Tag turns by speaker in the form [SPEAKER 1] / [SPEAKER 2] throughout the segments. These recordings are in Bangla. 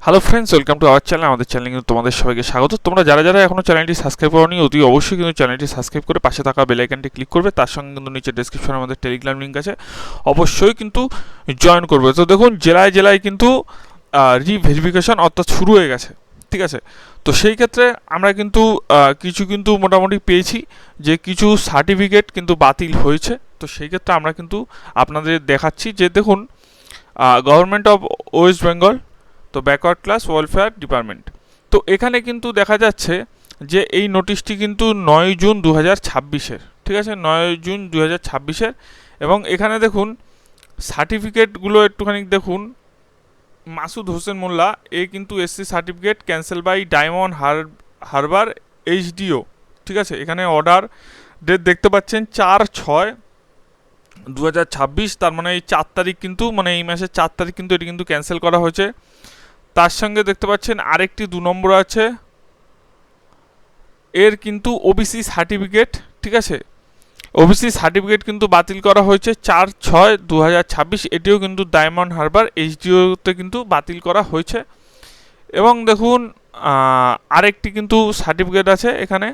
[SPEAKER 1] Hello friends, welcome to our channel. আমাদের চ্যানেলে কিন্তু তোমাদের সবাইকে স্বাগত। তোমরা যারা যারা এখনও চ্যানেলটি সাবস্ক্রাইব করোনি অতি অবশ্যই কিন্তু চ্যানেলটি সাবস্ক্রাইব করে পাশে থাকা বেল আইকনটি ক্লিক করবে। তার সঙ্গে কিন্তু নিচে ডেসক্রিপশনে আমাদের টেলিগ্রাম লিঙ্ক আছে, অবশ্যই কিন্তু জয়েন করবে। তো দেখুন, জেলায় জেলায় কিন্তু রিভেরিফিকেশন অর্থাৎ শুরু হয়ে গেছে, ঠিক আছে। তো সেই ক্ষেত্রে আমরা কিন্তু কিছু কিন্তু মোটামুটি পেয়েছি যে কিছু সার্টিফিকেট কিন্তু বাতিল হয়েছে। তো সেই ক্ষেত্রে আমরা কিন্তু আপনাদের দেখাচ্ছি যে দেখুন, গভর্নমেন্ট অফ ওয়েস্ট বেঙ্গল, তো ব্যাকওয়ার্ড ক্লাস ওয়েলফেয়ার ডিপার্টমেন্ট, তো এখানে কিন্তু দেখা যাচ্ছে যে এই নোটিশটি কিন্তু 9 জুন 2026-এর, ঠিক আছে, 9 জুন 2026-এর। এবং এখানে দেখুন সার্টিফিকেটগুলো একটুখানি দেখুন। মাসুদ হোসেন মোল্লা, এ কিন্তু SC certificate cancel by Diamond Harbour HDO, ঠিক আছে। এখানে অর্ডার ডেট দেখতে পাচ্ছেন 4/6/2026, তার মানে এই 4 তারিখ কিন্তু, মানে এই মাসের 4 তারিখ কিন্তু এটি কিন্তু ক্যান্সেল করা হয়েছে। তার সঙ্গে দেখতে পাচ্ছেন আরেকটি 2 নম্বর আছে, এর কিন্তু ওবিসি সার্টিফিকেট, ঠিক আছে। ওবিসি সার্টিফিকেট কিন্তু বাতিল করা হয়েছে 4/6/2026, এটিও কিন্তু ডায়মন্ড হারবার এইচডিওতে কিন্তু বাতিল করা হয়েছে। এবং দেখুন আরেকটি কিন্তু সার্টিফিকেট আছে এখানে,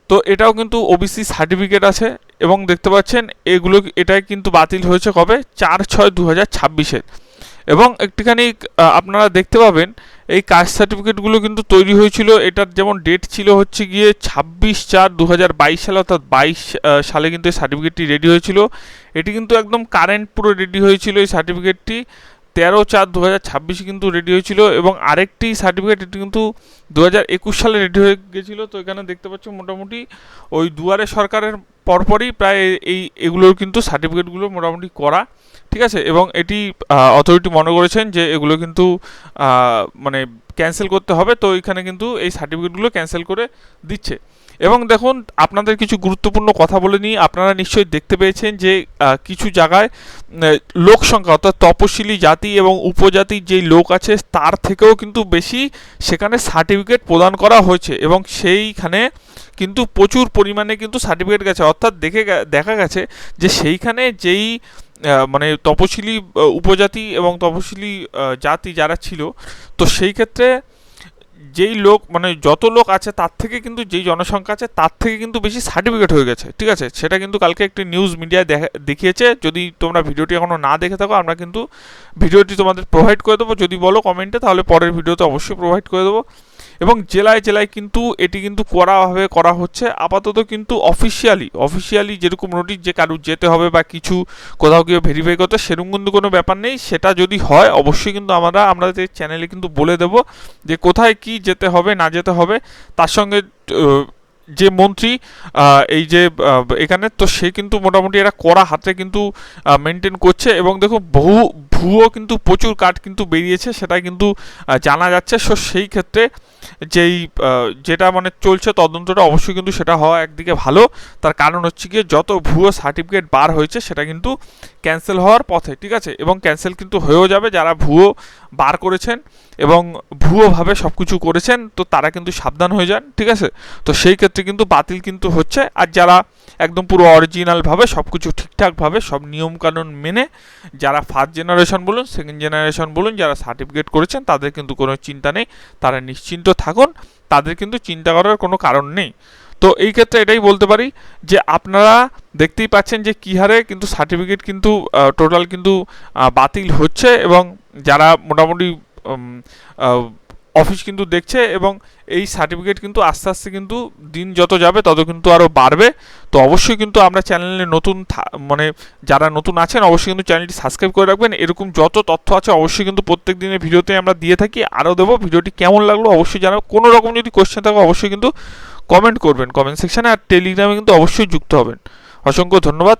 [SPEAKER 1] তো এটাও কিন্তু ওবিসি সার্টিফিকেট আছে। এবং দেখতে পাচ্ছেন এগুলো, এটাই কিন্তু বাতিল হয়েছে কবে, 4/6/2026-এর। এবং একটুখানি আপনারা দেখতে পাবেন এই কাস্ট সার্টিফিকেটগুলো কিন্তু তৈরি হয়েছিল, এটার যেমন ডেট ছিল হচ্ছে গিয়ে 26/4/2022 সালে, অর্থাৎ 22 সালে কিন্তু এই সার্টিফিকেটটি রেডি হয়েছিল। এটি কিন্তু একদম কারেন্ট পুরো রেডি হয়েছিল এই সার্টিফিকেটটি, 13/4/2026 কিন্তু রেডি হয়েছিল। এবং আরেকটি সার্টিফিকেট, এটি কিন্তু 2021 সালে রেডি হয়ে গেছিলো। তো এখানে দেখতে পাচ্ছ মোটামুটি ওই দুয়ারে সরকারের পরপরই প্রায় এগুলোর কিন্তু সার্টিফিকেটগুলো মোটামুটি করা, ঠিক আছে। এবং এটি অথরিটি মনে করেছেন যে এগুলো কিন্তু মানে ক্যান্সেল করতে হবে, তো এখানে কিন্তু এই সার্টিফিকেটগুলো ক্যান্সেল করে দিচ্ছে। এবং দেখুন, আপনাদের কিছু গুরুত্বপূর্ণ কথা বলে নিই। আপনারা নিশ্চয়ই দেখতে পেয়েছেন যে কিছু জায়গায় লোক সংখ্যা অর্থাৎ তপশিলি জাতি এবং উপজাতির যেই লোক আছে তার থেকেও কিন্তু বেশি সেখানে সার্টিফিকেট প্রদান করা হয়েছে। এবং সেইখানে কিন্তু প্রচুর পরিমাণে কিন্তু সার্টিফিকেট গেছে, অর্থাৎ দেখা গেছে যে সেইখানে যেই মানে তপশিলি উপজাতি এবং তপশিলি জাতি যারা ছিল, তো সেই ক্ষেত্রে যেই লোক, মানে যত লোক আছে তার থেকে কিন্তু যেই জনসংখ্যা আছে তার থেকে কিন্তু বেশি সার্টিফিকেট হয়ে গেছে, ঠিক আছে। সেটা কিন্তু কালকে একটি নিউজ মিডিয়ায় দেখিয়েছে। যদি তোমরা ভিডিওটি এখনও না দেখে থাকো, আমরা কিন্তু ভিডিওটি তোমাদের প্রোভাইড করে দেবো। যদি বলো কমেন্টে, তাহলে পরের ভিডিওতে অবশ্যই প্রোভাইড করে দেবো। এবং জেলায় জেলায় কিন্তু এটি কিন্তু করা হচ্ছে আপাতত। কিন্তু অফিসিয়ালি যেরকম নোটিশ যে কারুর যেতে হবে বা কিছু কোথাও গিয়ে ভেরিফাই করতে, সেরকম কিন্তু কোনো ব্যাপার নেই। সেটা যদি হয় অবশ্যই কিন্তু আমাদের চ্যানেলে কিন্তু বলে দেবো যে কোথায় কি যেতে হবে না যেতে হবে। তার সঙ্গে যে মন্ত্রী এই যে এখানে, তো সে কিন্তু মোটামুটি এরা কড়া হাতে কিন্তু মেনটেন করছে। এবং দেখো ভুয়ো কিন্তু প্রচুর কার্ড কিন্তু বেরিয়েছে, সেটা কিন্তু জানা যাচ্ছে। সো সেই ক্ষেত্রে যেটা মানে চলছে তদন্তটা, অবশ্যই কিন্তু সেটা হওয়া একদিকে ভালো। তার কারণ হচ্ছে গিয়ে যত ভুয়ো সার্টিফিকেট বার হয়েছে সেটা কিন্তু ক্যান্সেল হওয়ার পথে, ঠিক আছে। এবং ক্যান্সেল কিন্তু হয়েও যাবে। যারা ভুয়ো বার করেছেন এবং ভুয়োভাবে সব কিছু করেছেন, তো তারা কিন্তু সাবধান হয়ে যান, ঠিক আছে। তো সেই ক্ষেত্রে কিন্তু বাতিল কিন্তু হচ্ছে। আর যারা একদম পুরো অরিজিনালভাবে সব কিছু ঠিকঠাকভাবে সব নিয়মকানুন মেনে, যারা ফার্স্ট জেনারেশন বলুন সেকেন্ড জেনারেশন বলুন, যারা সার্টিফিকেট করেছেন তাদের কিন্তু কোনো চিন্তা নেই, তারা নিশ্চিন্ত থাকুন, তাদের কিন্তু চিন্তা করার কোনো কারণ নেই। তো এই ক্ষেত্রে এটাই বলতে পারি যে আপনারা দেখতেই পাচ্ছেন যে কী হারে কিন্তু সার্টিফিকেট কিন্তু টোটাল কিন্তু বাতিল হচ্ছে। এবং যারা মোটামুটি অফিস কিন্তু দেখছে, এবং এই সার্টিফিকেট কিন্তু আস্তে আস্তে কিন্তু দিন যত যাবে তত কিন্তু আরও বাড়বে। তো অবশ্যই কিন্তু আমরা চ্যানেলে নতুন, মানে যারা নতুন আছেন অবশ্যই কিন্তু চ্যানেলটি সাবস্ক্রাইব করে রাখবেন। এরকম যত তথ্য আছে অবশ্যই কিন্তু প্রত্যেক দিনের ভিডিওতে আমরা দিয়ে থাকি, আরও দেবো। ভিডিওটি কেমন লাগলো অবশ্যই জানাবো। কোনো রকম যদি কোয়েশ্চেন থাকে অবশ্যই কিন্তু কমেন্ট করবেন কমেন্ট সেকশানে, আর টেলিগ্রামে কিন্তু অবশ্যই যুক্ত হবেন। অসংখ্য ধন্যবাদ।